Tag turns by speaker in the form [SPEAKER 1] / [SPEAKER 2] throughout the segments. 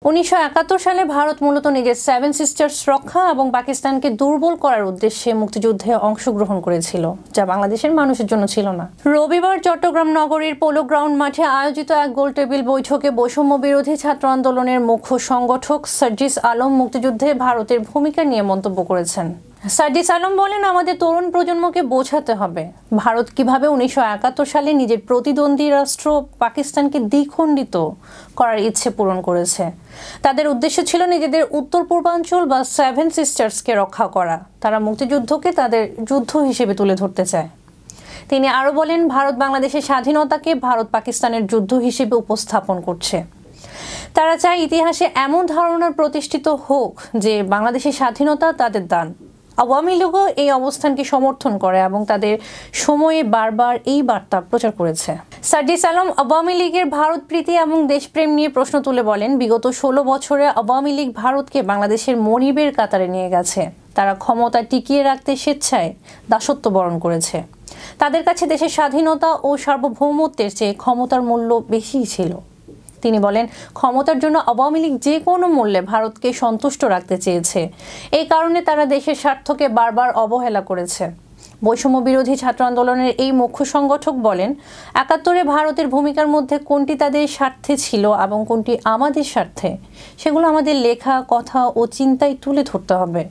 [SPEAKER 1] 1971 সালে ভারত মূলত নিজের সেভেন সিস্টার্স রক্ষা এবং পাকিস্তানকে দুর্বল করার উদ্দেশ্যে মুক্তিযুদ্ধে অংশগ্রহণ করেছিল, যা বাংলাদেশের মানুষের জন্য ছিল না। রবিবার চট্টগ্রাম নগরীর পোলো গ্রাউন্ড মাঠে আয়োজিত এক গোলটেবিল বৈঠকে বৈষম্য বিরোধী ছাত্র আন্দোলনের মুখ্য সংগঠক সার্জিস আলম মুক্তিযুদ্ধে ভারতের ভূমিকা নিয়ে মন্তব্য করেছেন। সার্জিস আলম বলেন, আমাদের তরুণ প্রজন্মকে বোঝাতে হবে ভারত কিভাবে 1971 সালে নিজের প্রতিদ্বন্দ্বী রাষ্ট্র পাকিস্তানকে দ্বিখণ্ডিত করার ইচ্ছে পূরণ করেছে। তাদের উদ্দেশ্য ছিল নিজেদের উত্তর পূর্বাঞ্চল বা সেভেন সিস্টার্সকে রক্ষা করা। তারা মুক্তিযুদ্ধকে তাদের যুদ্ধ হিসেবে তুলে ধরতে চায়। তিনি আরও বলেন, ভারত বাংলাদেশের স্বাধীনতাকে ভারত পাকিস্তানের যুদ্ধ হিসেবে উপস্থাপন করছে। তারা চায় ইতিহাসে এমন ধারণা প্রতিষ্ঠিত হোক যে বাংলাদেশের স্বাধীনতা তাদের দান। আওয়ামী লীগও এই অবস্থানকে সমর্থন করে এবং তাদের সময়ে বারবার এই বার্তা প্রচার করেছে। সার্জিস আলম আওয়ামী লীগের ভারত প্রীতি এবং দেশপ্রেম নিয়ে প্রশ্ন তুলে বলেন, বিগত 16 বছরে আওয়ামী লীগ ভারতকে বাংলাদেশের মনিবের কাতারে নিয়ে গেছে। তারা ক্ষমতা টিকিয়ে রাখতে স্বেচ্ছায় দাসত্ব বরণ করেছে। তাদের কাছে দেশের স্বাধীনতা ও সার্বভৌমত্বের চেয়ে ক্ষমতার মূল্য বেশিই ছিল। তিনি বলেন, ক্ষমতার জন্য আওয়ামী লীগ যে কোনো মূল্যে ভারতকে সন্তুষ্ট রাখতে চেয়েছে। এই কারণে তারা দেশের স্বার্থকে বারবার অবহেলা করেছে। বৈষম্য বিরোধী ছাত্র আন্দোলনের এই মুখ্য সংগঠক বলেন, 71-এ ভারতের ভূমিকার মধ্যে কোনটি তাদের স্বার্থে ছিল এবং কোনটি আমাদের স্বার্থে, সেগুলো আমাদের লেখা, কথা ও চিন্তায় তুলে ধরতে হবে।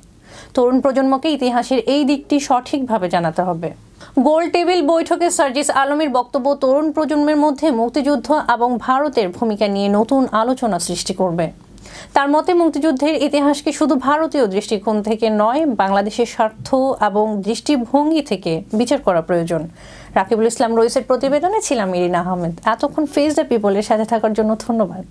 [SPEAKER 1] তরুণ প্রজন্মকে ইতিহাসের এই দিকটি সঠিকভাবে জানাতে হবে। গোল টেবিল বৈঠকে সার্জিস আলমের বক্তব্য তরুণ প্রজন্মের মধ্যে মুক্তিযুদ্ধ এবং ভারতের ভূমিকা নিয়ে নতুন আলোচনা সৃষ্টি করবে। তার মতে, মুক্তিযুদ্ধের ইতিহাসকে শুধু ভারতীয় দৃষ্টিকোণ থেকে নয়, বাংলাদেশের স্বার্থ এবং দৃষ্টিভঙ্গি থেকে বিচার করা প্রয়োজন। রাকিবুল ইসলাম রইসের প্রতিবেদনে ছিলাম ইরিনা আহমেদ। এতক্ষণ ফেস দ্য পিপলের সাথে থাকার জন্য ধন্যবাদ।